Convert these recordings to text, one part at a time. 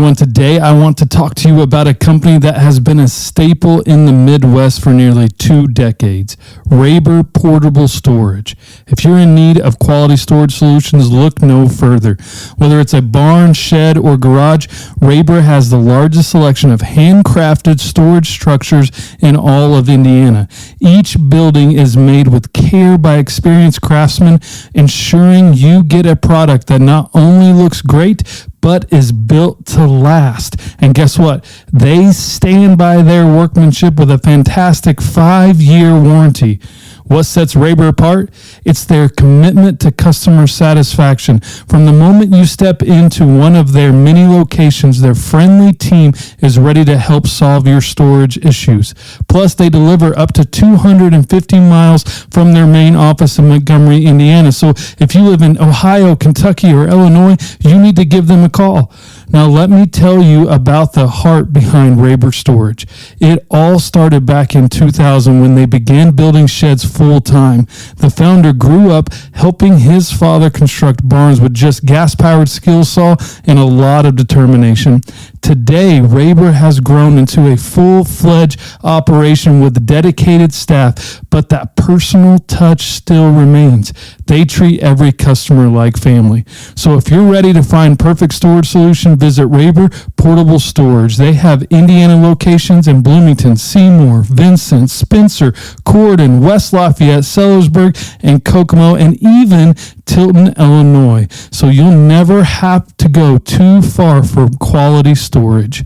everyone. Today, I want to talk to you about a company that has been a staple in the Midwest for nearly 2 decades, Raber Portable Storage. If you're in need of quality storage solutions, look no further. Whether it's a barn, shed, or garage, Raber has the largest selection of handcrafted storage structures in all of Indiana. Each building is made with care by experienced craftsmen, ensuring you get a product that not only looks great, but is built to last. And guess what? They stand by their workmanship with a fantastic 5-year warranty. What sets Raber apart? It's their commitment to customer satisfaction. From the moment you step into one of their many locations, their friendly team is ready to help solve your storage issues. Plus, they deliver up to 250 miles from their main office in Montgomery, Indiana. So if you live in Ohio, Kentucky, or Illinois, you need to give them a call. Now, let me tell you about the heart behind Raber Storage. It all started back in 2000 when they began building sheds full-time. The founder grew up helping his father construct barns with just gas-powered skill saw and a lot of determination. Today, Raber has grown into a full-fledged operation with dedicated staff, but that personal touch still remains. They treat every customer like family. So if you're ready to find perfect storage solution, visit Raber Portable Storage. They have Indiana locations in Bloomington, Seymour, Vincent, Spencer, Corydon, West Lafayette, Sellersburg, and Kokomo, and even Tilton, Illinois. So you'll never have to go too far for quality storage.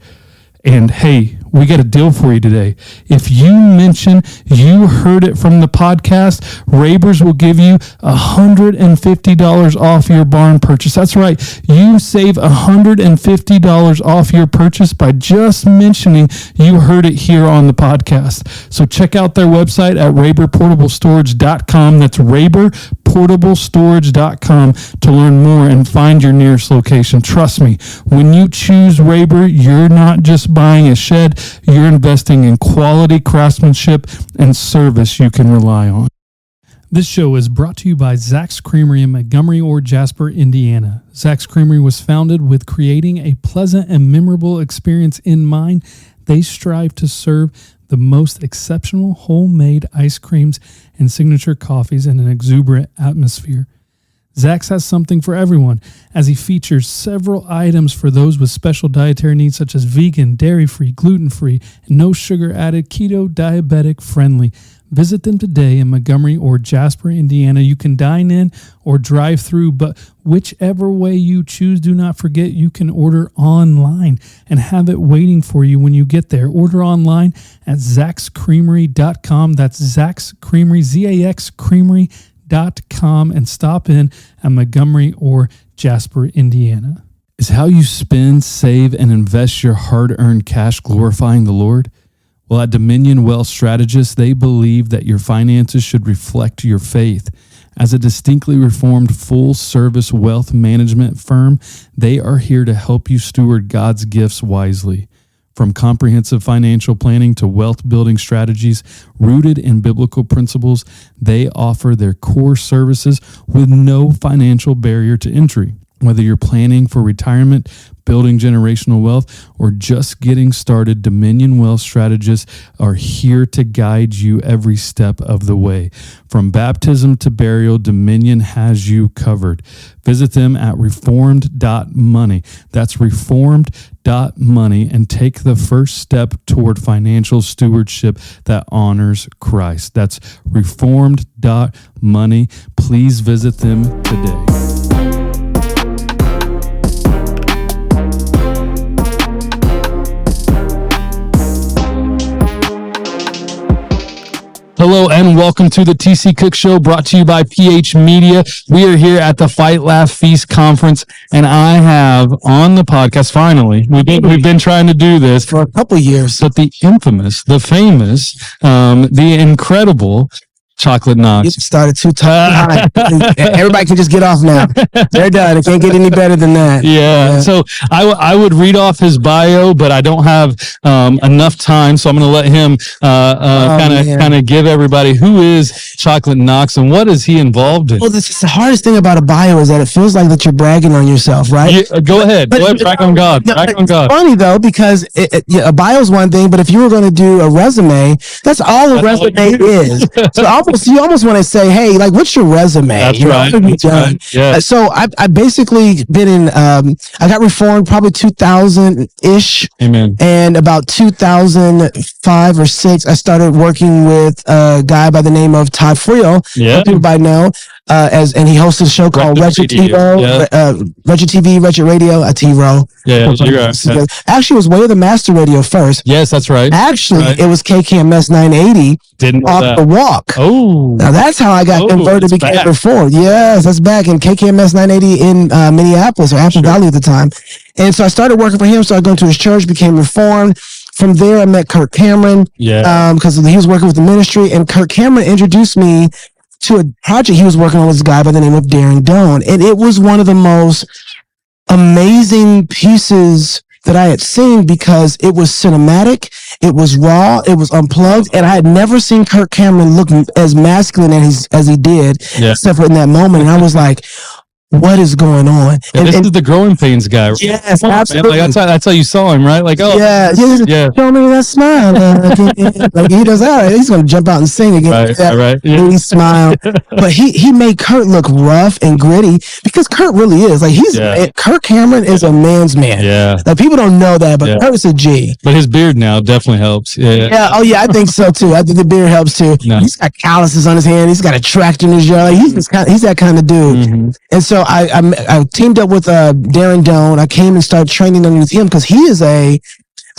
And hey, we got a deal for you today. If you mention you heard it from the podcast, Rabers will give you $150 off your barn purchase. That's right. You save $150 off your purchase by just mentioning you heard it here on the podcast. So check out their website at raberportablestorage.com. That's raberportablestorage.com to learn more and find your nearest location. Trust me, when you choose Raber, you're not just buying a shed, you're investing in quality craftsmanship and service you can rely on. This show is brought to you by Zach's Creamery in Montgomery or Jasper, Indiana. Zach's Creamery was founded with creating a pleasant and memorable experience in mind. They strive to serve the most exceptional homemade ice creams and signature coffees in an exuberant atmosphere. Zach's has something for everyone, as he features several items for those with special dietary needs such as vegan, dairy-free, gluten-free, and no sugar-added, keto, diabetic friendly. Visit them today in Montgomery or Jasper, Indiana. You can dine in or drive through, but whichever way you choose, do not forget you can order online and have it waiting for you when you get there. Order online at zaxcreamery.com. That's Zach's Creamery, Z-A-X Creamery.com, and stop in at Montgomery or Jasper, Indiana. Is how you spend, save, and invest your hard-earned cash glorifying the Lord? Well, at Dominion Wealth Strategists, they believe that your finances should reflect your faith. As a distinctly reformed full-service wealth management firm, they are here to help you steward God's gifts wisely. From comprehensive financial planning to wealth-building strategies rooted in biblical principles, they offer their core services with no financial barrier to entry. Whether you're planning for retirement, building generational wealth, or just getting started, Dominion Wealth Strategists are here to guide you every step of the way. From baptism to burial, Dominion has you covered. Visit them at reformed.money. That's reformed.money, and take the first step toward financial stewardship that honors Christ. That's reformed.money. Please visit them today. Hello and welcome to the TC Cook Show, brought to you by PH Media. We are here at the Fight, Laugh, Feast conference, and I have on the podcast, finally, we've been trying to do this for a couple of years, but the infamous, the famous, the incredible Chocolate Knox. You started too high. Everybody can just get off now. They're done. It can't get any better than that. Yeah. So I would read off his bio, but I don't have enough time, so I'm going to let him kind of give everybody who is Chocolate Knox and what is he involved in. Well, the hardest thing about a bio is that it feels like that you're bragging on yourself, right? Yeah, go ahead, brag on God. Brag on God. It's funny though, because a bio is one thing, but if you were going to do a resume, that's all a resume is. So you almost want to say, hey, like, what's your resume? That's right. That's right. Yeah. So I basically been in, I got reformed probably 2000-ish. Amen. And about 2005 or 6, I started working with a guy by the name of Todd Friel. Yeah. Everybody know. And he hosts a show called Wretched TV, Wretched TV, Wretched Radio, T-Row. Yeah, you're right. Actually, it was Way of the Master Radio first. Yes, that's right. Actually, it was KKMS 980 off the walk. Oh. Now, that's how I got converted to become reformed. Yes, that's back in KKMS 980 in Minneapolis, or Apple Valley at the time. And so I started working for him, started going to his church, became reformed. From there, I met Kirk Cameron because he was working with the ministry, and Kirk Cameron introduced me to a project he was working on with this guy by the name of Darren Doan. And it was one of the most amazing pieces that I had seen because it was cinematic, it was raw, it was unplugged, and I had never seen Kirk Cameron look as masculine as he did, except for in that moment. And I was like, what is going on? And this is the Growing Pains guy, right? Yes, absolutely. Like that's how you saw him, right? Like, oh, yeah. Show me that smile. Like he does that. He's going to jump out and sing again. Right. He smile. But he made Kurt look rough and gritty because Kurt really is. Like Kirk Cameron is a man's man. Yeah. Like people don't know that, but Kurt's a G. But his beard now definitely helps. Yeah. Oh yeah, I think so too. I think the beard helps too. No. He's got calluses on his hand. He's got a tractor in his yard. Like, he's that kind of dude. Mm-hmm. And so I teamed up with Darren Doan. I came and started training underneath him because he is I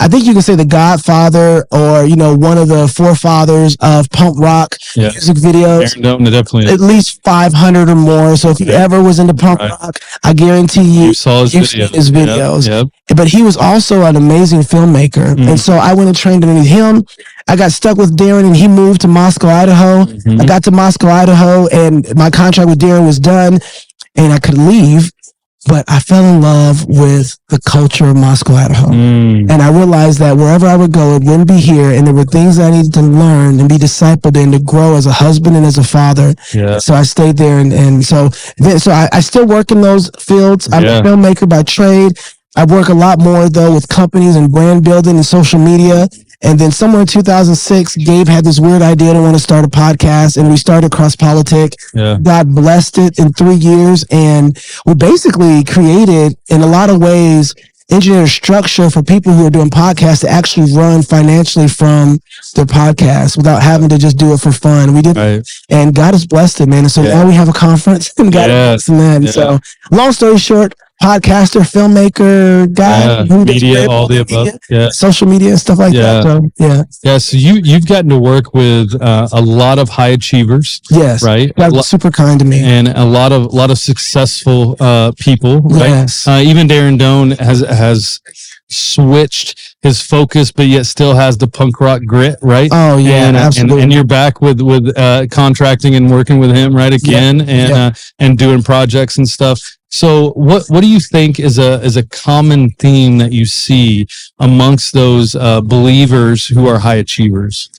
think you can say the godfather or, one of the forefathers of punk rock music videos. Darren Doan, definitely. At least 500 or more. So if you ever was into punk rock, I guarantee you saw his videos. Yep. But he was also an amazing filmmaker. Mm-hmm. And so I went and trained underneath him. I got stuck with Darren and he moved to Moscow, Idaho. Mm-hmm. I got to Moscow, Idaho, and my contract with Darren was done. And I could leave, but I fell in love with the culture of Moscow, Idaho. And I realized that wherever I would go, it wouldn't be here. And there were things I needed to learn and be discipled in to grow as a husband and as a father. Yeah. So I stayed there. And so I still work in those fields. I'm a filmmaker by trade. I work a lot more, though, with companies and brand building and social media. And then somewhere in 2006, Gabe had this weird idea to want to start a podcast, and we started CrossPolitic. Yeah. God blessed it in 3 years, and we basically created, in a lot of ways, engineered a structure for people who are doing podcasts to actually run financially from their podcast without having to just do it for fun. We did, and God has blessed it, man. And so now we have a conference, and God has blessed that. And so, long story short, podcaster, filmmaker, guy, media, all the above, social media and stuff like that. So, So you've gotten to work with a lot of high achievers, right? God was super kind to me, and a lot of successful people, right? Yes. Even Darren Doan has switched his focus, but yet still has the punk rock grit, right? Oh yeah, absolutely. And you're back with contracting and working with him, right? Again, and doing projects and stuff. So what do you think is a common theme that you see amongst those believers who are high achievers?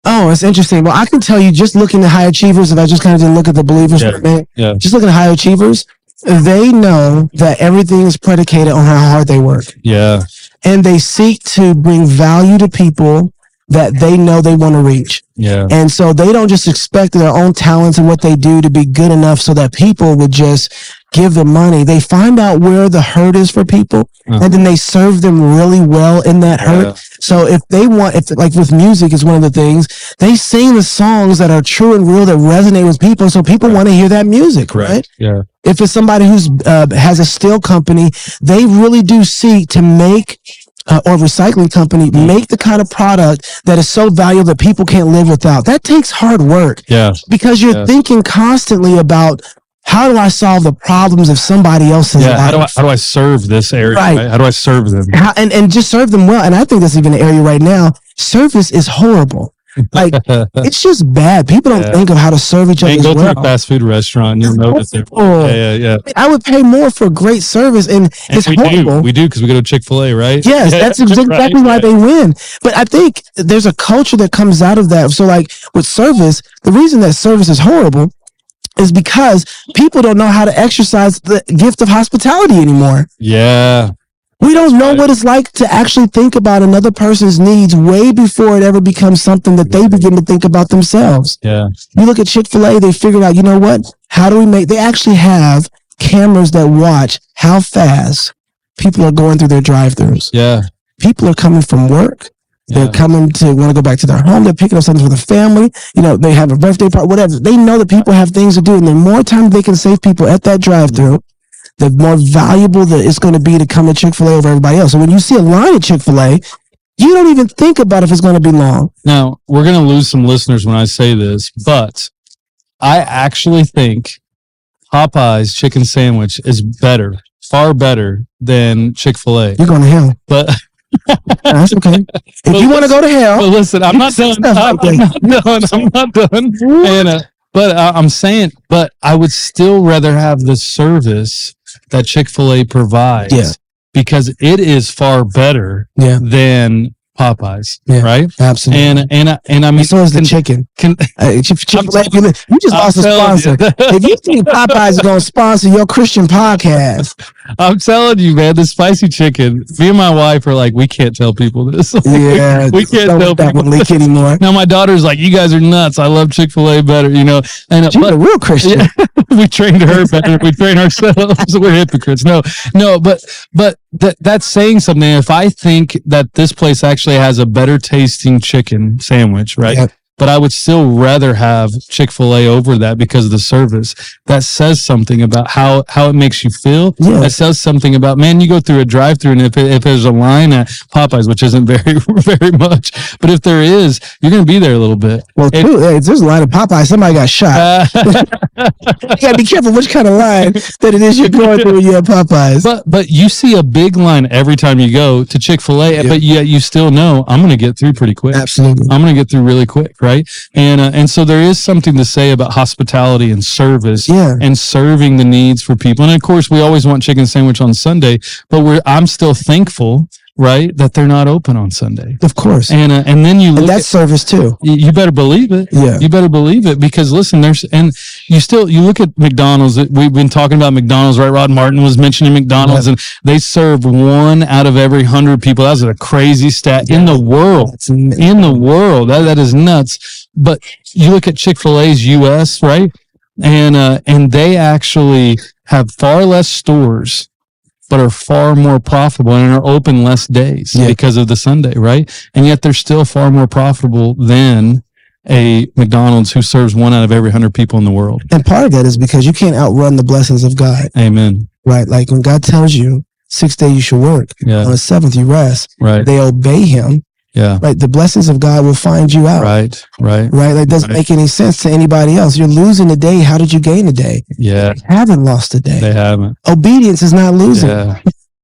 Oh, it's interesting. Well, I can tell you, just looking at high achievers, if I just kind of didn't look at the believers for a minute, just looking at high achievers, they know that everything is predicated on how hard they work. Yeah. And they seek to bring value to people that they know they want to reach. Yeah. And so they don't just expect their own talents and what they do to be good enough so that people would just give them money. They find out where the hurt is for people, and then they serve them really well in that hurt. So if like with music is one of the things, they sing the songs that are true and real that resonate with people. So people want to hear that music, right? Yeah. If it's somebody who's has a steel company, they really do seek to make or recycling company make the kind of product that is so valuable that people can't live without. That takes hard work. Yeah. Because you're thinking constantly about, how do I solve the problems of somebody else's life? How do I serve this area? Right. How do I serve them? And just serve them well. And I think that's even an area right now. Service is horrible. Like, it's just bad. People don't think of how to serve each other. Go to a fast food restaurant, you'll notice it. Yeah. I would pay more for great service, and it's horrible. We do because we go to Chick-fil-A, right? Yes, that's exactly why they win. But I think there's a culture that comes out of that. So, like with service, the reason that service is horrible is because people don't know how to exercise the gift of hospitality anymore. Yeah. We don't know what it's like to actually think about another person's needs way before it ever becomes something that they begin to think about themselves. Yeah. You look at Chick-fil-A, they figured out, you know what? How do we they actually have cameras that watch how fast people are going through their drive-thrus. Yeah. People are coming from work. They're coming to want to go back to their home. They're picking up something for the family. You know, they have a birthday party, whatever. They know that people have things to do, and the more time they can save people at that drive-thru, the more valuable that it's going to be to come to Chick-fil-A over everybody else. So when you see a line at Chick-fil-A, you don't even think about if it's going to be long. Now, we're going to lose some listeners when I say this, but I actually think Popeye's chicken sandwich is better, far better than Chick-fil-A. You're going to hell. But that's okay. If you want to go to hell. But listen, I'm not done. I'm not done. And, but I'm saying, but I would still rather have the service that Chick-fil-A provides because it is far better than Popeyes, right? Absolutely. And I mean, so is the chicken. Chick-fil-A, you just lost a sponsor. If you think Popeyes is going to sponsor your Christian podcast, I'm telling you, man, the spicy chicken. Me and my wife are like, we can't tell people this. We can't tell people leak anymore. Now my daughter's like, you guys are nuts. I love Chick-fil-A better, you know. And she's a real Christian. We trained her better. We train ourselves. We're hypocrites. No, but that's saying something. If I think that this place actually has a better tasting chicken sandwich, right? Yep. But I would still rather have Chick-fil-A over that because of the service. That says something about how it makes you feel. Yeah. That says something about, man, you go through a drive-thru and if there's a line at Popeyes, which isn't very much, but if there is, you're going to be there a little bit. Well, there's a line at Popeyes. Somebody got shot. You got to be careful which kind of line that it is you're going through when you're at Popeyes. But you see a big line every time you go to Chick-fil-A, but yet you still know I'm going to get through pretty quick. Absolutely. I'm going to get through really quick. Right. And so there is something to say about hospitality and service and serving the needs for people. And of course, we always want chicken sandwich on Sunday, but I'm still thankful, right, that they're not open on Sunday. Of course. And then you look and that's service too. You better believe it. Yeah. You better believe it because listen, you look at McDonald's. We've been talking about McDonald's, right? Rod Martin was mentioning McDonald's and they serve 1 out of every 100 people. That's a crazy stat in the world. In the world. That is nuts. But you look at Chick-fil-A's US, right? And they actually have far less stores but are far more profitable and are open less days because of the Sunday, right? And yet they're still far more profitable than a McDonald's who serves 1 out of every 100 people in the world. And part of that is because you can't outrun the blessings of God. Amen. Right? Like when God tells you 6 days you should work, on the 7th you rest, they obey him. Yeah. Right. The blessings of God will find you out. Right. Like it doesn't make any sense to anybody else. You're losing a day. How did you gain a day? Yeah. They haven't lost a day. They haven't. Obedience is not losing.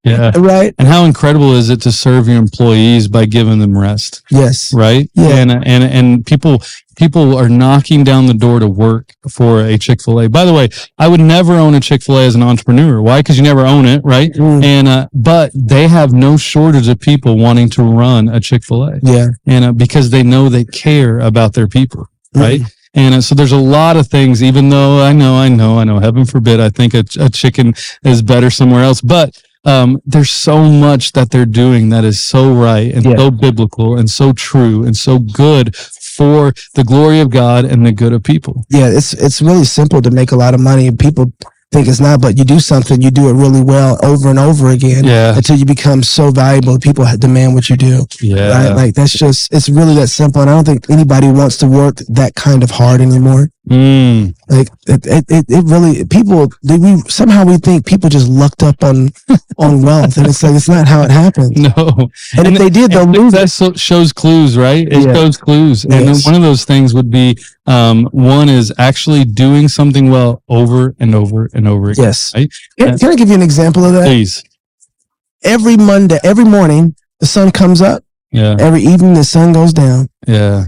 Yeah. Right. And how incredible is it to serve your employees by giving them rest? Yes. Right. Yeah. And people are knocking down the door to work for a Chick-fil-A. By the way, I would never own a Chick-fil-A as an entrepreneur. Why? Because you never own it, right? And but they have no shortage of people wanting to run a Chick-fil-A. Yeah. And because they know they care about their people, right? And so there's a lot of things. Even though I know, heaven forbid, I think a chicken is better somewhere else, but there's so much that they're doing that is so right and so biblical and so true and so good for the glory of God and the good of people. Yeah, it's really simple to make a lot of money. People think it's not, but you do something, you do it really well over and over again until you become so valuable. People demand what you do. Yeah. Right? Like it's really that simple. And I don't think anybody wants to work that kind of hard anymore. Like it really, somehow we think people just lucked up on wealth, and it's like, it's not how it happened. No. And if they did, they'll lose. That shows clues, right? It shows clues. And then one of those things would be, one is actually doing something well over and over and over again. Yes. Right? Can I give you an example of that? Please. Every morning, the sun comes up. Yeah. Every evening, the sun goes down. Yeah.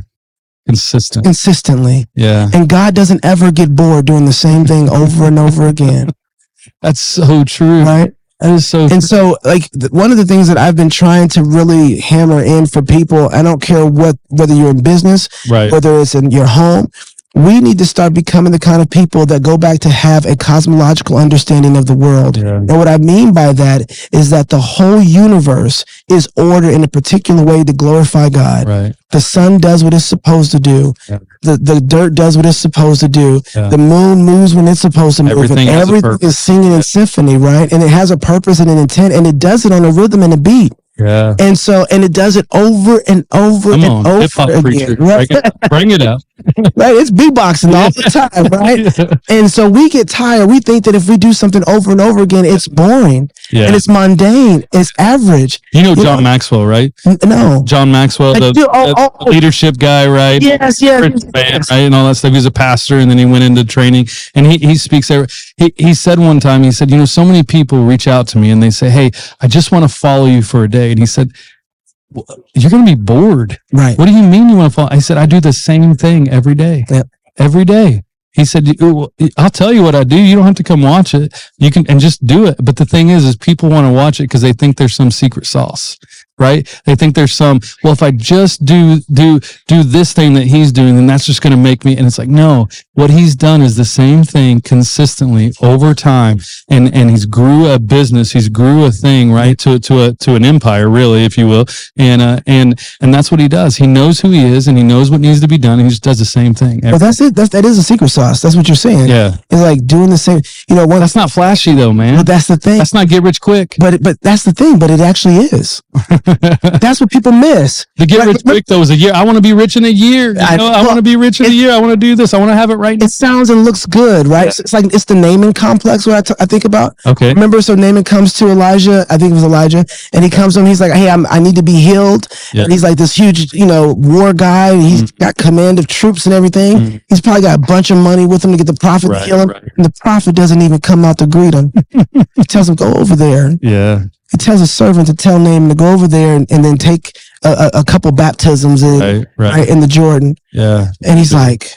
consistently. Yeah. And God doesn't ever get bored doing the same thing over and over again. That's so true. Right? That is so true. And so, like, one of the things that I've been trying to really hammer in for people, I don't care whether you're in business, whether it's in your home, we need to start becoming the kind of people that go back to have a cosmological understanding of the world. Yeah. And what I mean by that is that the whole universe is ordered in a particular way to glorify God. Right. The sun does what it's supposed to do. Yeah. The dirt does what it's supposed to do. Yeah. The moon moves when it's supposed to move. Everything is singing in symphony, right? And it has a purpose and an intent, and it does it on a rhythm and a beat. Yeah. And it does it over and over and over hip-hop again. Preacher. Right? Bring it up. Right? It's beatboxing all the time, right? Yeah. And so we get tired. We think that if we do something over and over again, it's boring. Yeah. And it's mundane. It's average. You know John Maxwell, right? No. John Maxwell, the leadership guy, right? Yes. Right? And all that stuff. He was a pastor, and then he went into training. And he speaks there. He said one time, he said, so many people reach out to me and they say, hey, I just want to follow you for a day. And he said, well, you're going to be bored. Right. What do you mean you want to follow? I said, I do the same thing every day. Yep. Every day. He said, I'll tell you what I do. You don't have to come watch it. You can, and just do it. But the thing is people want to watch it because they think there's some secret sauce, right? They think there's if I just do this thing that he's doing, then that's just going to make me. And it's like, no, what he's done is the same thing consistently over time. And he's grew a business. He's grew a thing, right? To an empire, really, if you will. And that's what he does. He knows who he is and he knows what needs to be done. And he just does the same thing. Well, that's it. That is a secret sauce. That's what you're saying. Yeah. It's like doing the same, that's not flashy though, man. But that's the thing. That's not get rich quick. But that's the thing, but it actually is. That's what people miss. The get rich quick though is a year. I want to be rich in a year. I want to be rich in a year. I want to do this. I want to have it right now. It sounds and looks good, right? Yeah. So it's the naming complex what I think about. Okay. Remember, so Naaman comes to Elijah, I think it was Elijah, and he comes to him, he's like, hey, I need to be healed. Yeah. And he's like this huge, war guy. And he's got command of troops and everything. Mm-hmm. He's probably got a bunch of money with him to get the prophet to heal him. Right. And the prophet doesn't even come out to greet him. He tells him, go over there. Yeah. He tells his servant to tell Naaman to go over there and then take a couple baptisms in the Jordan. Yeah. And he's like,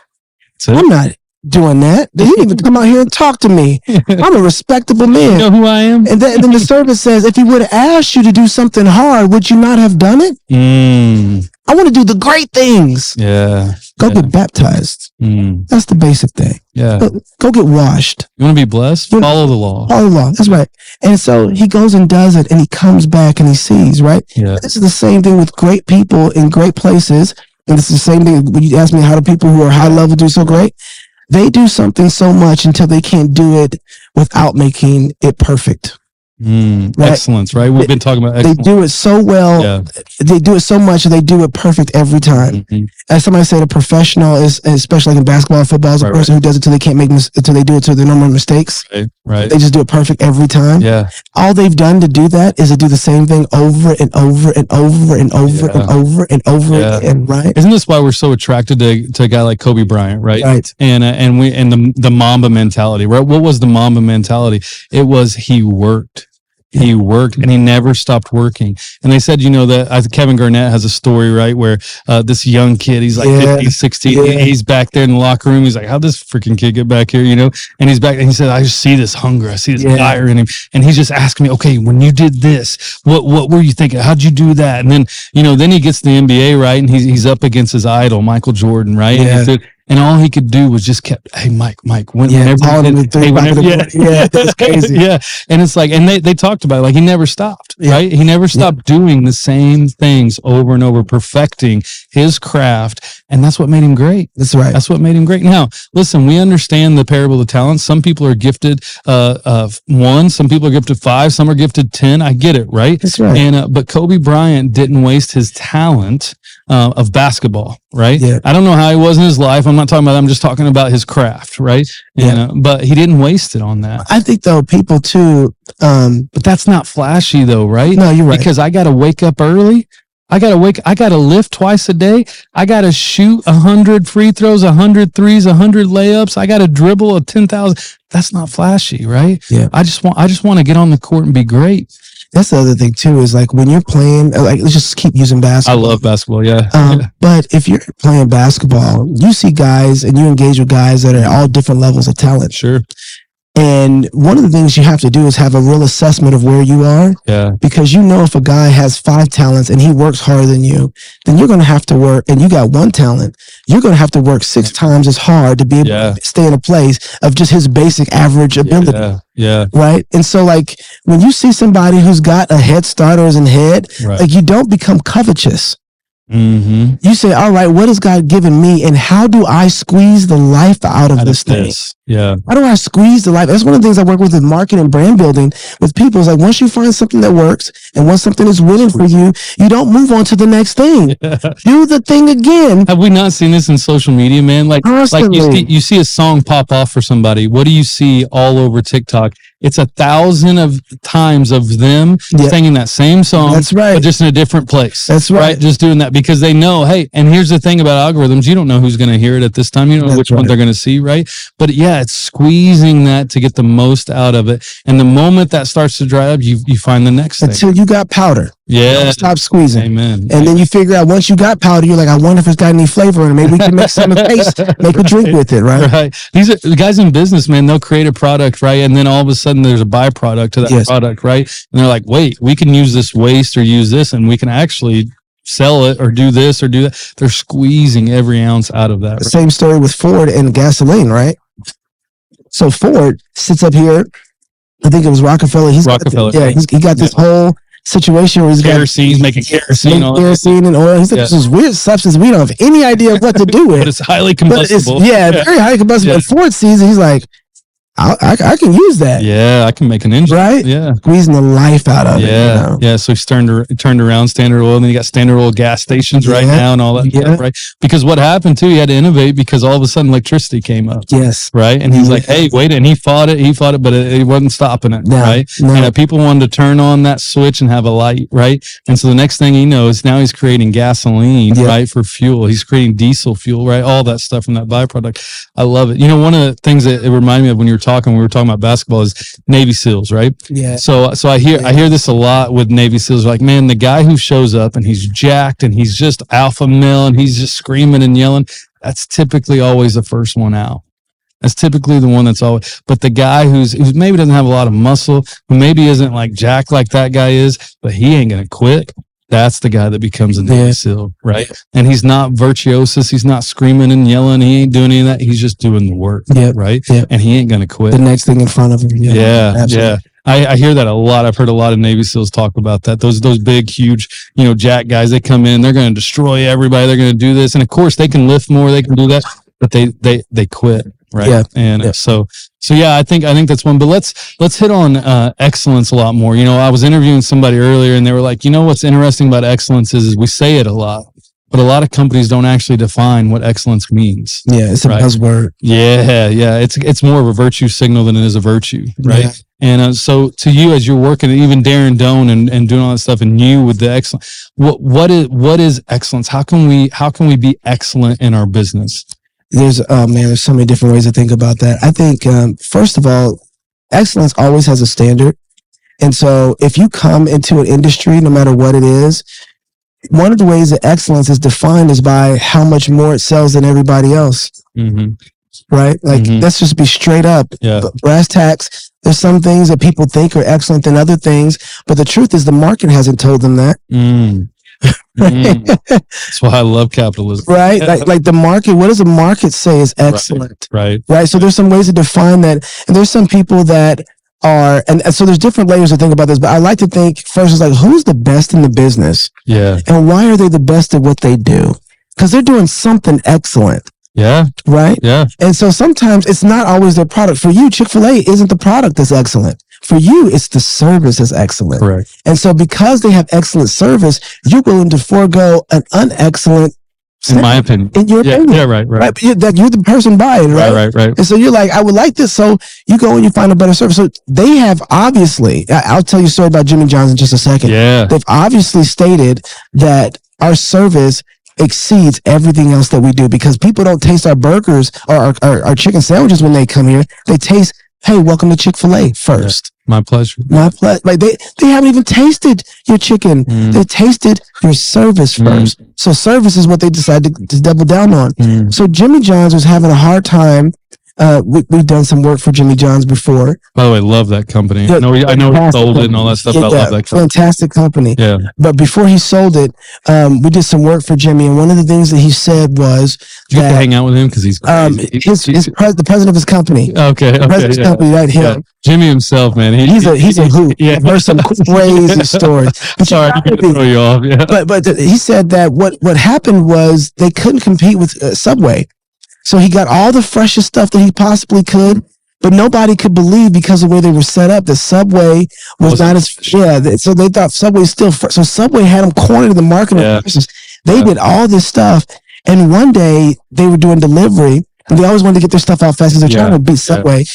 I'm not doing that. They didn't even come out here and talk to me. I'm a respectable man. You know who I am? And then the servant says, if he would have asked you to do something hard, would you not have done it? I want to do the great things. Yeah. Go get baptized. That's the basic thing. Yeah. Go get washed. You want to be blessed? Follow the law. Follow the law. That's right. And so he goes and does it, and he comes back and he sees, right? Yeah. This is the same thing with great people in great places. And it's the same thing when you ask me how do people who are high level do so great? They do something so much until they can't do it without making it perfect. Right? Excellence, right? We've been talking about excellence. They do it so well. Yeah. They do it so much, and they do it perfect every time. Mm-hmm. As somebody said, a professional is, especially like in basketball and football, is a person who does it till they can't make until they do it to their normal mistakes. Right. They just do it perfect every time. Yeah. All they've done to do that is to do the same thing over and over and over and over and over and over again. Right? Isn't this why we're so attracted to a guy like Kobe Bryant? Right. Right. And the Mamba mentality. Right. What was the Mamba mentality? It was he worked. He worked and he never stopped working. And they said, that Kevin Garnett has a story, right, where this young kid, he's like 15, 16, he's back there in the locker room. He's like, how'd this freaking kid get back here, And he's back and he said, I just see this hunger. I see this fire in him. And he's just asking me, okay, when you did this, what were you thinking? How'd you do that? And then, then he gets the NBA, right? And he's up against his idol, Michael Jordan, right? Yeah. And all he could do was just hey, Mike, whenever that's crazy. Yeah. And it's like, and they talked about it, like he never stopped, right? He never stopped doing the same things over and over, perfecting his craft. And that's what made him great. That's right. That's what made him great. Now, listen, we understand the parable of talents. Some people are gifted 1, some people are gifted 5, some are gifted 10. I get it, right? That's right. And but Kobe Bryant didn't waste his talent of basketball, right? Yeah. I don't know how he was in his life. I'm not talking about that. I'm just talking about his craft, right? But he didn't waste it on that. I think though people too, but that's not flashy though, right? No, you're right. Because I got to wake up early. I got to lift twice a day. I got to shoot 100 free throws, 100 threes, 100 layups. I got to dribble a 10,000. That's not flashy, right? Yeah. I just want to get on the court and be great. That's the other thing too, is like when you're playing, like let's just keep using basketball. I love basketball, yeah. But if you're playing basketball, you see guys and you engage with guys that are all different levels of talent. Sure. And one of the things you have to do is have a real assessment of where you are. Yeah. Because you know if a guy has 5 talents and he works harder than you, then you're going to have to work, and you got 1 talent, you're going to have to work 6 times as hard to be able to stay in a place of just his basic average ability. Yeah. Right. And so like when you see somebody who's got a head start or is in head, like you don't become covetous. Mm-hmm. You say, all right, what has God given me, and how do I squeeze the life out of this thing? Yeah. How do I squeeze the life? That's one of the things I work with marketing and brand building with people. Is like once you find something that works and once something is winning for you, you don't move on to the next thing. Do the thing again. Have we not seen this in social media, man? Like you see a song pop off for somebody. What do you see all over TikTok? It's 1,000 of times of them singing that same song. That's right. But just in a different place. That's right. Just doing that because they know, hey, and here's the thing about algorithms. You don't know who's going to hear it at this time. You don't know which one they're going to see, right? But yeah, it's squeezing that to get the most out of it. And the moment that starts to dry up, you find the next thing. Until you got powder. Yeah. Stop squeezing. Amen. And then you figure out once you got powder, you're like, I wonder if it's got any flavor in it. Maybe we can make some taste, make a drink with it, right? Right. These are the guys in business, man. They'll create a product, right? And then all of a sudden there's a byproduct to that product, right? And they're like, wait, we can use this waste or use this and we can actually sell it or do this or do that. They're squeezing every ounce out of that. Right? Same story with Ford and gasoline, right? So Ford sits up here. I think it was Rockefeller. He got this whole situation where he's making kerosene and oil. He said, this is weird substance we don't have any idea what to do with. But it's highly combustible. Very highly combustible. And Ford sees it, he's like, I can use that. Yeah, I can make an engine. Right? Yeah. Squeezing the life out of it. Yeah. So he's turned around Standard Oil, and then you got Standard Oil gas stations right now and all that stuff, right? Because what happened too, he had to innovate because all of a sudden electricity came up. Yes. Right? And he's like, hey, wait, and he fought it, but it wasn't stopping it, right? No. And people wanted to turn on that switch and have a light, right? And so the next thing he knows, now he's creating gasoline, right, for fuel. He's creating diesel fuel, right? All that stuff from that byproduct. I love it. You know, one of the things that it reminded me of when we were talking about basketball is Navy SEALs, right? Yeah. So I hear this a lot with Navy SEALs. Like, man, the guy who shows up and he's jacked and he's just alpha male and he's just screaming and yelling, that's typically always the first one out. That's typically the one that's always, but the guy who maybe doesn't have a lot of muscle, who maybe isn't like jacked like that guy is, but he ain't going to quit. That's the guy that becomes a Navy SEAL, right? And he's not virtuosus. He's not screaming and yelling. He ain't doing any of that. He's just doing the work, right? And he ain't going to quit. The next thing in front of him. Yeah. I hear that a lot. I've heard a lot of Navy SEALs talk about that. Those big, huge, jack guys, they come in, they're going to destroy everybody. They're going to do this. And of course they can lift more. They can do that, but they quit. Right. Yeah. And so I think that's one, but let's hit on excellence a lot more. I was interviewing somebody earlier and they were like, what's interesting about excellence is we say it a lot, but a lot of companies don't actually define what excellence means. Yeah. It's a buzzword. Yeah. It's more of a virtue signal than it is a virtue. Right. Yeah. And so to you, as you're working, even Darren Doan and doing all that stuff, and you with the excellence, what is excellence? How can we be excellent in our business? There's so many different ways to think about that. I think, first of all, excellence always has a standard. And so if you come into an industry, no matter what it is, one of the ways that excellence is defined is by how much more it sells than everybody else. Mm-hmm. Right? Like, let's just be straight up. Yeah. Brass tacks. There's some things that people think are excellent than other things, but the truth is the market hasn't told them that. That's why I love capitalism. Right? Like the market, what does the market say is excellent? Right. So there's some ways to define that. And there's some people that are, and so there's different layers to think about this, but I like to think first is like, who's the best in the business? Yeah. And why are they the best at what they do? Because they're doing something excellent. Yeah. Right? Yeah. And so sometimes it's not always their product. For you, Chick-fil-A isn't the product that's excellent. For you, it's the service that's excellent. Correct. And so because they have excellent service, you're willing to forego an unexcellent, in my opinion. In your opinion. Yeah, right. But you're the person buying, right? Right. And so you're like, I would like this. So you go and you find a better service. So they have obviously, I'll tell you a story about Jimmy John's in just a second. Yeah. They've obviously stated that our service exceeds everything else that we do because people don't taste our burgers or our chicken sandwiches when they come here. They taste hey, welcome to Chick-fil-A first. My pleasure. My pleasure. Like they haven't even tasted your chicken. They tasted your service first. So service is what they decided to double down on. So Jimmy John's was having a hard time. We've done some work for Jimmy John's before. By the way, love that company. I know he sold it and all that stuff. I love that company. Fantastic company. Yeah. But before he sold it, we did some work for Jimmy, and one of the things that he said was Did you get to hang out with him because he's crazy. The president of his company. Okay. The president's company, right? Him. Yeah. Jimmy himself, man. He's a hoot. Yeah. I've heard some crazy stories. Sorry, I didn't throw you off. Yeah. But he said that what happened was they couldn't compete with Subway. So he got all the freshest stuff that he possibly could, but nobody could believe because of the way they were set up that Subway was not as so they thought Subway was still fresh. So Subway had them cornered in the market. They did all this stuff, and one day they were doing delivery, and they always wanted to get their stuff out fast because they're trying to beat Subway.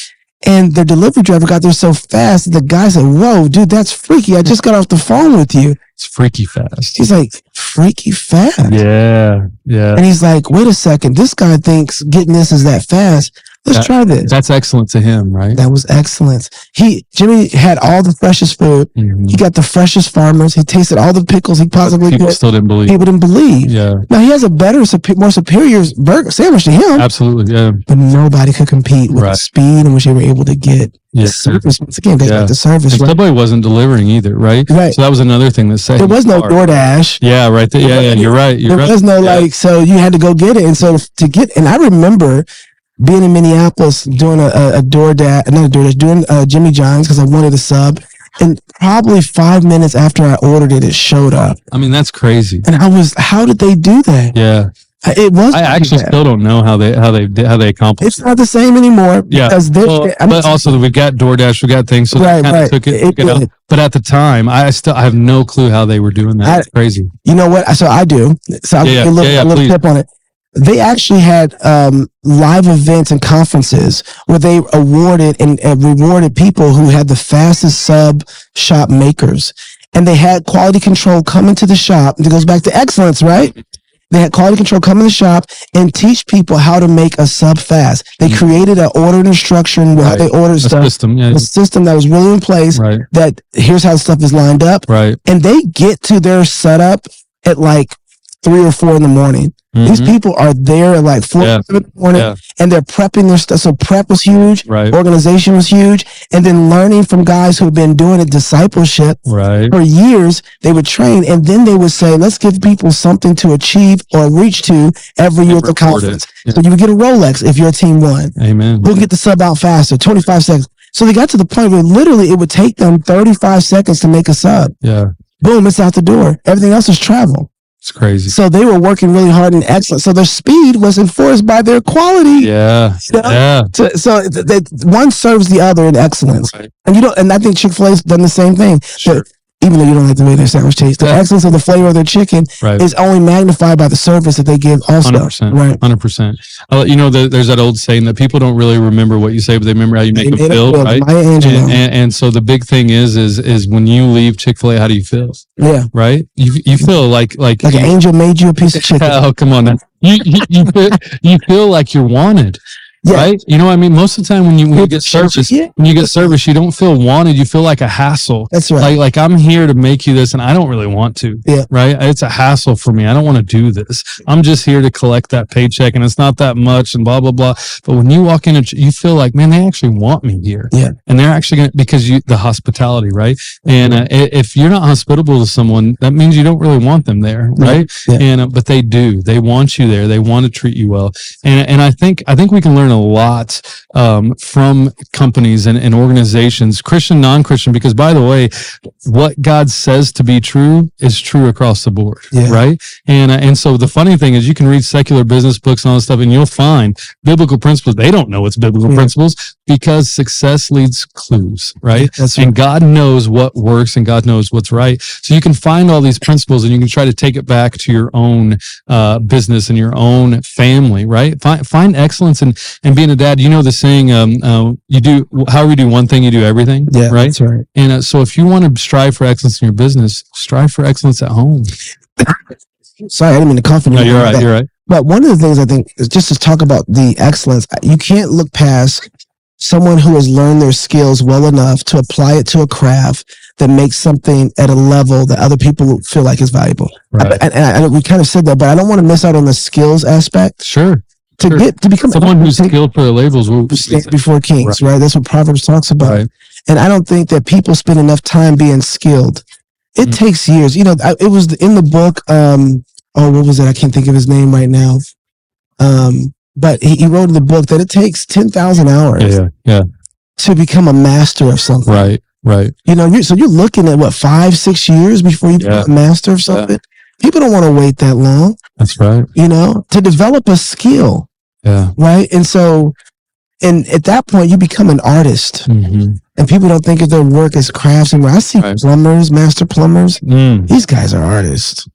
And their delivery driver got there so fast that the guy said, "Whoa, dude, that's freaky! I just got off the phone with you." It's freaky fast. He's like, "Freaky fast?" Yeah. And he's like, "Wait a second, this guy thinks getting this is that fast. Let's try this." That's excellent to him, right? That was excellence. Jimmy had all the freshest food. He got the freshest farmers. He tasted all the pickles he possibly could. People still didn't believe. People didn't believe. Yeah. Now he has a better, more superior burger sandwich to him. Absolutely. Yeah. But nobody could compete with the speed in which they were able to get the service. Once again, they got the service. And Subway wasn't delivering either, right? Right. So that was another thing that said there was no DoorDash. Yeah, right. Yeah. You're right. There was no so you had to go get it. And so and I remember being in Minneapolis doing doing Jimmy John's because I wanted a sub. And probably 5 minutes after I ordered it, it showed up. I mean, that's crazy. And how did they do that? Yeah. It was. I actually still don't know how they accomplished. It's not the same anymore. Yeah. But also we've got DoorDash, we got things, so they kind of took it. But at the time, I have no clue how they were doing that. It's crazy. You know what? So I do. So I'll give you a little tip on it. They actually had live events and conferences where they awarded and rewarded people who had the fastest sub shop makers. And they had quality control come into the shop. It goes back to excellence, right? They had quality control come in the shop and teach people how to make a sub fast. They created an order instruction how they order stuff. A system that was really in place that here's how stuff is lined up. Right. And they get to their setup at like 3 or 4 in the morning. These people are there at like 4 in the morning and they're prepping their stuff. So prep was huge. Right. Organization was huge. And then learning from guys who have been doing it, discipleship for years, they would train. And then they would say, let's give people something to achieve or reach to every year at the conference. So you would get a Rolex if your team won. Amen. Who can get the sub out faster, 25 seconds. So they got to the point where literally it would take them 35 seconds to make a sub. Yeah. Boom, it's out the door. Everything else is travel. It's crazy. So they were working really hard and excellent. So their speed was enforced by their quality. Yeah. Yeah. So one serves the other in excellence. Right. And I think Chick-fil-A's done the same thing. Sure. Even though you don't like the way their sandwich tastes, the excellence of the flavor of their chicken is only magnified by the service that they give also. 100%. Right. 100%. There's that old saying that people don't really remember what you say, but they remember how you make them feel, right? And so the big thing is when you leave Chick-fil-A, how do you feel? Yeah. Right? You feel like an angel made you a piece of chicken. Oh, come on. You feel like you're wanted. Yeah. Right? You know what I mean? Most of the time when you get service, you don't feel wanted. You feel like a hassle. That's right. Like I'm here to make you this and I don't really want to. Yeah. Right? It's a hassle for me. I don't want to do this. I'm just here to collect that paycheck and it's not that much and blah, blah, blah. But when you walk in and you feel like, man, they actually want me here. Yeah. And they're actually going to, because the hospitality, right? And if you're not hospitable to someone, that means you don't really want them there. Right? Yeah. And, but they do. They want you there. They want to treat you well. And I think we can learn a lot from companies and organizations, Christian, non-Christian, because by the way, what God says to be true is true across the board, right? And so the funny thing is you can read secular business books and all this stuff and you'll find biblical principles. They don't know it's biblical principles because success leads clues, right? And God knows what works and God knows what's right. So you can find all these principles and you can try to take it back to your own business and your own family, right? Find excellence and being a dad. You know the saying, however you do one thing, you do everything, right? That's right. And so if you want to strive for excellence in your business, strive for excellence at home. Sorry, I didn't mean to cough. No, you're right. But one of the things I think is just to talk about the excellence, you can't look past someone who has learned their skills well enough to apply it to a craft that makes something at a level that other people feel like is valuable. Right. And we kind of said that, but I don't want to miss out on the skills aspect. Sure. To become someone who's skilled for the labels will stand before kings, right? That's what Proverbs talks about. Right. And I don't think that people spend enough time being skilled. It takes years. You know, it was in the book. What was it? I can't think of his name right now. But he wrote in the book that it takes 10,000 hours to become a master of something. Right. You know, so you're looking at what, 5-6 years before you become a master of something. People don't want to wait that long. That's right. You know, to develop a skill. Yeah. Right. And so, and at that point, you become an artist. Mm-hmm. And people don't think of their work as crafts. And when I see plumbers, master plumbers, these guys are artists.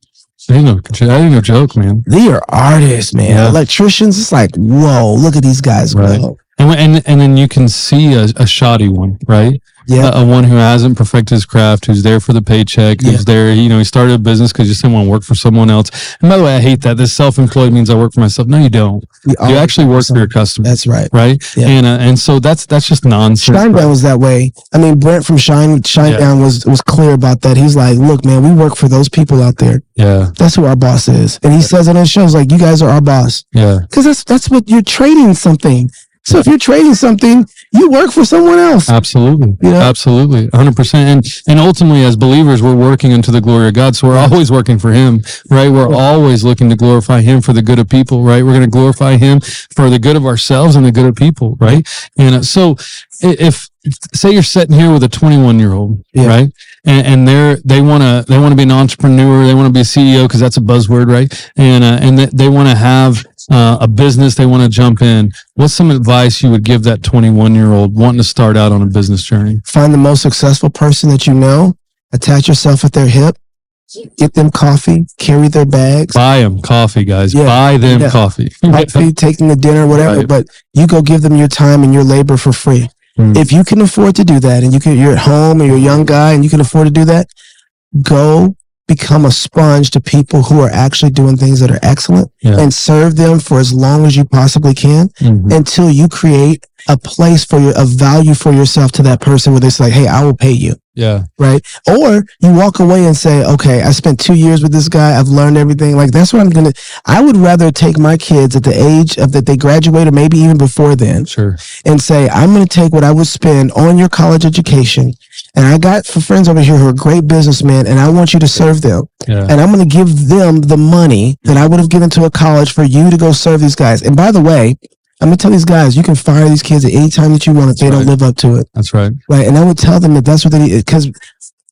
That ain't no joke, man. They are artists, man. Yeah. Electricians, it's like, whoa, look at these guys go. And then you can see a shoddy one, right? Yeah. A one who hasn't perfected his craft, who's there for the paycheck, who's there, you know, he started a business because he just didn't want to work for someone else. And by the way, I hate that. This self-employed means I work for myself. No, you don't. You actually work for your customer. That's right. Right? Yeah. And so that's just nonsense. Shinedown was that way. I mean, Brent from Shinedown was clear about that. He's like, look, man, we work for those people out there. Yeah. That's who our boss is. And he says it on his shows, like, you guys are our boss. Yeah. Because that's what you're trading something. So if you're trading something, you work for someone else. Absolutely. You know? Absolutely. 100%. And ultimately, as believers, we're working unto the glory of God. So we're always working for him, right? We're always looking to glorify him for the good of people, right? We're going to glorify him for the good of ourselves and the good of people, right? And so if say you're sitting here with a 21-year-old, right? And they want to be an entrepreneur. They want to be a CEO because that's a buzzword, right? And they want to have a business, they want to jump in. What's some advice you would give that 21-year-old wanting to start out on a business journey? Find the most successful person that you know, attach yourself at their hip, get them coffee, carry their bags. Buy them coffee, guys. Buy them coffee. Coffee, take them to dinner, whatever, but you go give them your time and your labor for free. If you can afford to do that, and you're at home and you're a young guy and you can afford to do that, go become a sponge to people who are actually doing things that are excellent and serve them for as long as you possibly can until you create a place for a value for yourself to that person where it's like, hey, I will pay you. Yeah. Right. Or you walk away and say, okay, I spent 2 years with this guy. I've learned everything. Like, that's what I would rather take my kids at the age of that they graduate, or maybe even before then, and say, I'm going to take what I would spend on your college education. And I got friends over here who are great businessmen, and I want you to serve them. Yeah. And I'm going to give them the money that I would have given to a college for you to go serve these guys. And by the way, I'm going to tell these guys, you can fire these kids at any time that you want if they don't live up to it. That's right. Right. And I would tell them that that's what they need, because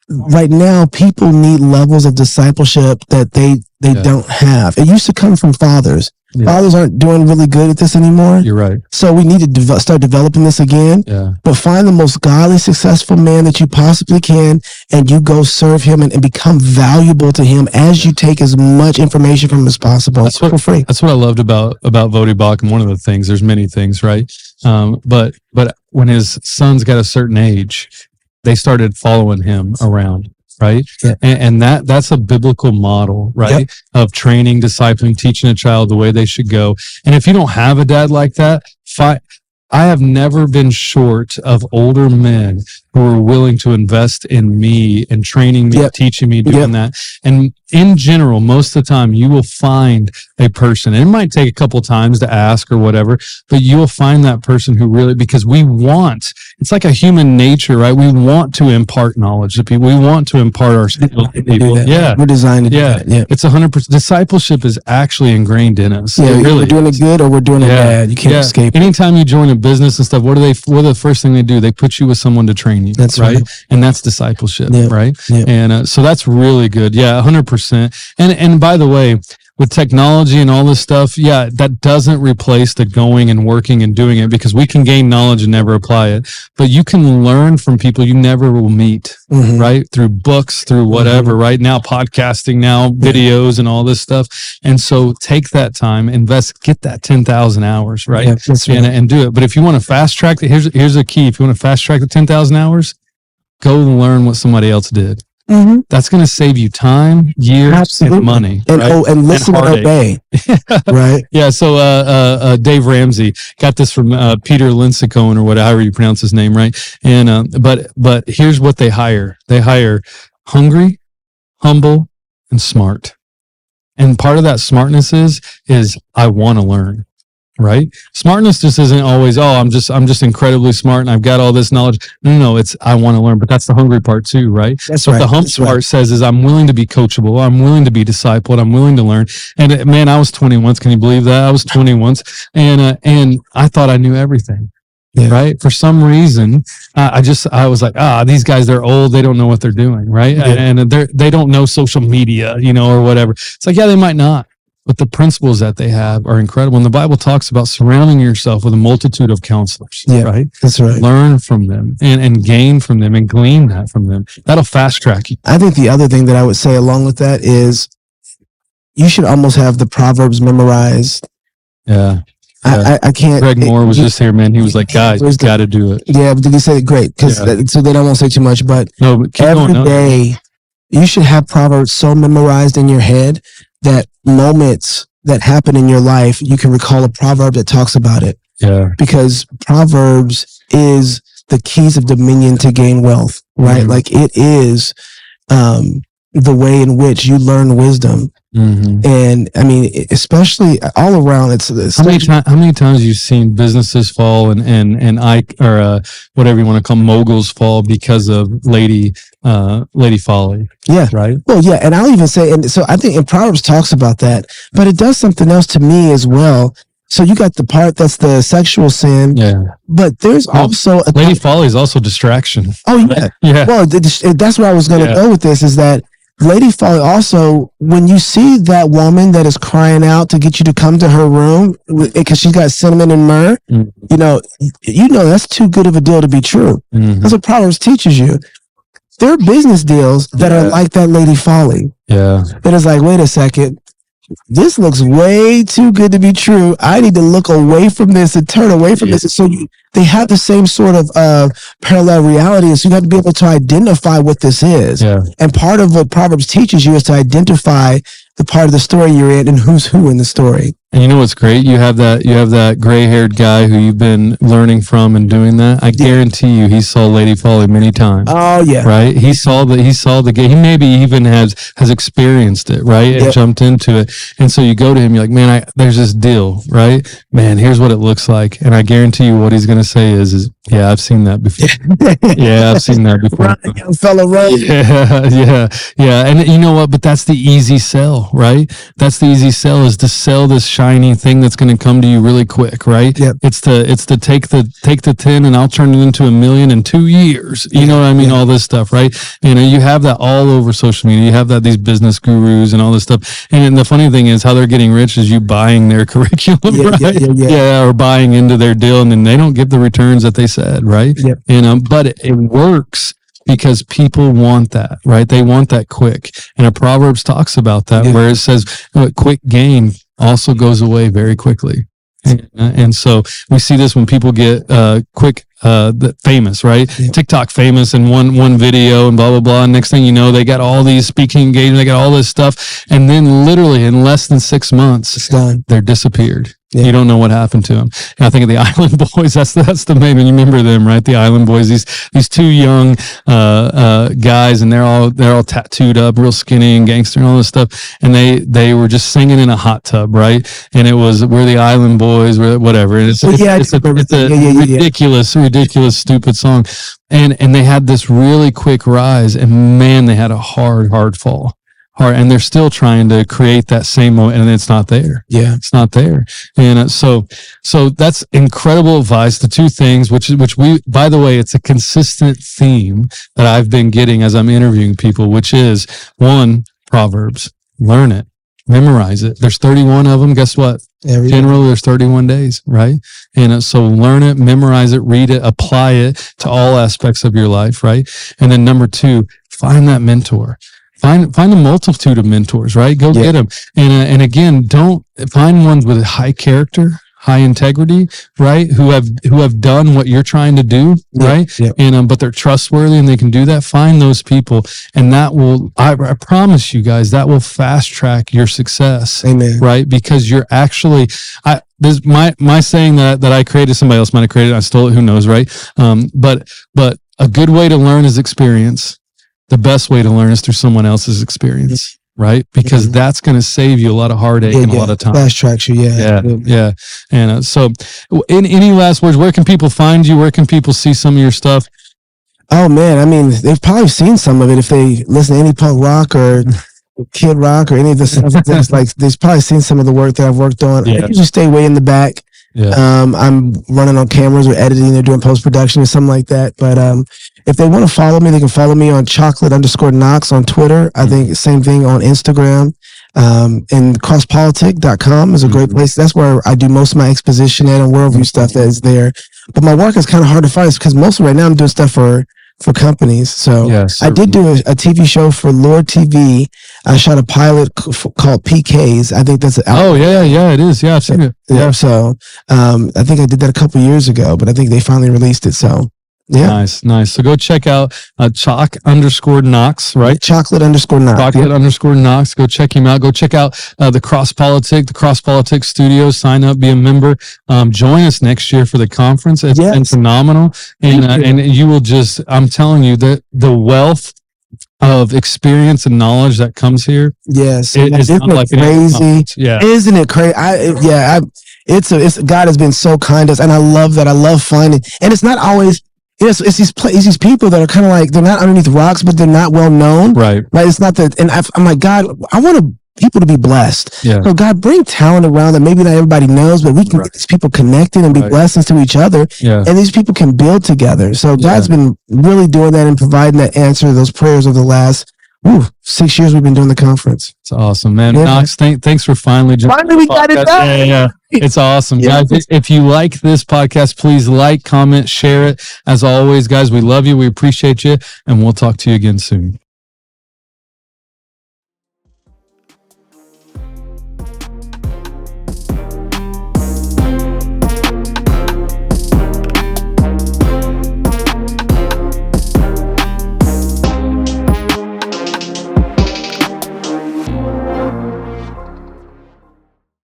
right now people need levels of discipleship that they don't have. It used to come from fathers. Yeah. Fathers aren't doing really good at this anymore. You're right. So we need to start developing this again. Yeah. But find the most godly, successful man that you possibly can, and you go serve him and become valuable to him as you take as much information from him as possible. That's for free. That's what I loved about Vody Bach. And one of the things, there's many things, right? But when his sons got a certain age, they started following him around. Right. Yeah. And that's a biblical model, right? Of training, discipling, teaching a child the way they should go. And if you don't have a dad like that, I have never been short of older men who are willing to invest in me and training me, teaching me, doing that. And in general, most of the time, you will find a person. It might take a couple of times to ask or whatever, but you will find that person who really, because it's like a human nature, right? We want to impart knowledge to people. We want to impart our skills to people. Yeah. We're designed to do that. Yeah. It's 100%. Discipleship is actually ingrained in us. Yeah. Really, we're doing it good or we're doing it bad. You can't escape it. Anytime you join a business and stuff, what are the first thing they do? They put you with someone to train you. That's right. And that's discipleship, right? Yeah. And so that's really good. Yeah, 100%. And by the way, with technology and all this stuff, that doesn't replace the going and working and doing it, because we can gain knowledge and never apply it. But you can learn from people you never will meet, right? Through books, through whatever, right? Now podcasting, now videos and all this stuff. And so take that time, invest, get that 10,000 hours, right? Yeah, and do it. But if you want to fast track, here's a key. If you want to fast track the 10,000 hours, go learn what somebody else did. Mm-hmm. That's going to save you time, years, and money. And right? and listen and obey. Right. Yeah. So Dave Ramsey got this from Peter Lincecone, or whatever you pronounce his name, right? And but here's what they hire. They hire hungry, humble, and smart. And part of that smartness is I want to learn. Right? Smartness just isn't always, I'm just incredibly smart and I've got all this knowledge. No, it's I want to learn, but that's the hungry part too, right? That's so right. What the hump part says is I'm willing to be coachable, I'm willing to be discipled, I'm willing to learn. And man, I was 20 once. Can you believe that? I was 20 once, and I thought I knew everything. Yeah. Right. For some reason, I was like, these guys, they're old. They don't know what they're doing. Right. Yeah. And they don't know social media, or whatever. It's like, yeah, they might not. But the principles that they have are incredible. And the Bible talks about surrounding yourself with a multitude of counselors. Yeah, right? That's right. Learn from them and gain from them and glean that from them. That'll fast track you. I think the other thing that I would say along with that is you should almost have the Proverbs memorized. Yeah. I can't. Greg Moore was just here, man. He was like, guys, you got to do it. Yeah, but did he say it great? So then I won't say too much, but every day you should have Proverbs so memorized in your head that moments that happen in your life, you can recall a proverb that talks about it. Yeah. Because Proverbs is the keys of dominion to gain wealth, right? Mm-hmm. Like it is the way in which you learn wisdom. Mm-hmm. And I mean, especially all around, how many times you've seen businesses fall and whatever you want to call moguls fall because of lady folly. Yeah. Right. Well, yeah. And I'll even say, and so I think in Proverbs talks about that, but it does something else to me as well. So you got the part that's the sexual sin. Yeah. But there's also lady folly is also distraction. Oh yeah. Right? Yeah. Well, that's where I was going to go with this is that lady folly also, when you see that woman that is crying out to get you to come to her room because she's got cinnamon and myrrh, you know that's too good of a deal to be true. Mm-hmm. That's what Proverbs teaches you. There are business deals that are like that lady folly. Yeah. That is like, wait a second. This looks way too good to be true. I need to look away from this and turn away from this. So they have the same sort of parallel reality. So you have to be able to identify what this is. Yeah. And part of what Proverbs teaches you is to identify the part of the story you're in and who's who in the story. And you know what's great? You have that gray-haired guy who you've been learning from and doing that. I guarantee you, he saw Lady Folly many times. Oh yeah, right. He saw the game. He maybe even has experienced it, right, and jumped into it. And so you go to him, you're like, man, there's this deal, right? Man, here's what it looks like. And I guarantee you, what he's going to say is, yeah, I've seen that before. Yeah, I've seen that before. Run, young fella, run. Yeah. And you know what? But that's the easy sell, right? That's the easy sell, is to sell this shiny thing that's going to come to you really quick, right? Yep. It's to take the 10 and I'll turn it into $1 million in 2 years. You know what I mean? All this stuff, right? You have that all over social media. You have these business gurus and all this stuff. And the funny thing is, how they're getting rich is you buying their curriculum, right? Yeah, or buying into their deal, and then they don't get the returns that they said, right? Yep. But it works because people want that, right? They want that quick. And a Proverbs talks about that, where it says quick gain also goes away very quickly. And so we see this when people get quick famous, right? Yeah. TikTok famous in one video and blah, blah, blah. And next thing you know, they got all these speaking engagements, they got all this stuff. And then literally in less than 6 months, it's done. They're disappeared. Yeah. You don't know what happened to them. And I think of the Island Boys. That's the main. You remember them, right? The Island Boys. These two young guys, and they're all tattooed up, real skinny and gangster and all this stuff. And they were just singing in a hot tub, right? And it was, we're the Island Boys, we're whatever. And it's a ridiculous, stupid song. And they had this really quick rise, and man, they had a hard fall. And they're still trying to create that same moment, and it's not there. Yeah, it's not there. And so that's incredible advice. The two things, which we, by the way, it's a consistent theme that I've been getting as I'm interviewing people, which is one, Proverbs. Learn it, memorize it. There's 31 of them. Guess what? Generally, there's 31 days, right? And so learn it, memorize it, read it, apply it to all aspects of your life, right? And then number two, find that mentor. Find a multitude of mentors, right? Go get them. And again, don't find ones with high character, high integrity, right? Who have done what you're trying to do, right? Yeah. And but they're trustworthy and they can do that. Find those people, and that will, I promise you guys, that will fast track your success. Amen. Right? Because you're actually, this my saying that I created, somebody else might have created it, I stole it, who knows, right? But a good way to learn is experience. The best way to learn is through someone else's experience, right? Because that's going to save you a lot of heartache and a lot of time. Fast tracks you, yeah. And so, in any last words, where can people find you? Where can people see some of your stuff? Oh man, I mean, they've probably seen some of it if they listen to any punk rock or Kid Rock or any of the stuff that's like, they've probably seen some of the work that I've worked on. I usually stay way in the back. Yeah. I'm running on cameras or editing or doing post-production or something like that. But if they want to follow me, they can follow me on Chocolate_Knox on Twitter. I think same thing on Instagram. And CrossPolitic.com is a great place. That's where I do most of my exposition and worldview stuff that is there. But my work is kind of hard to find because mostly right now I'm doing stuff for companies. So I did do a TV show for Lord TV. I shot a pilot called PKs. I think that's it is. Yeah, I've seen it. Yeah. So I think I did that a couple years ago, but I think they finally released it. So yeah. Nice. So go check out Choc_Knox, right? Chocolate_Knox. Chocolate_Knox. Go check him out. Go check out the CrossPolitic Studios. Sign up, be a member. Join us next year for the conference. It's been phenomenal. And you will just, I'm telling you that the wealth of experience and knowledge that comes here. Yes. It's not like crazy. Yeah. Isn't it crazy? It's God has been so kind to us. And I love that. I love finding, and it's not always, it's these people that are kind of like, they're not underneath rocks, but they're not well known. Right. It's not that. And I'm like, God, I want people to be blessed. Yeah. So God, bring talent around that maybe not everybody knows, but we can get these people connected and be blessings to each other. Yeah. And these people can build together. So God's been really doing that and providing that answer to those prayers of the last 6 years we've been doing the conference. It's awesome, man. Knox, thanks for finally we got it done. Yeah. It's awesome. Guys, if you like this podcast, please like, comment, share it. As always, guys, we love you. We appreciate you. And we'll talk to you again soon.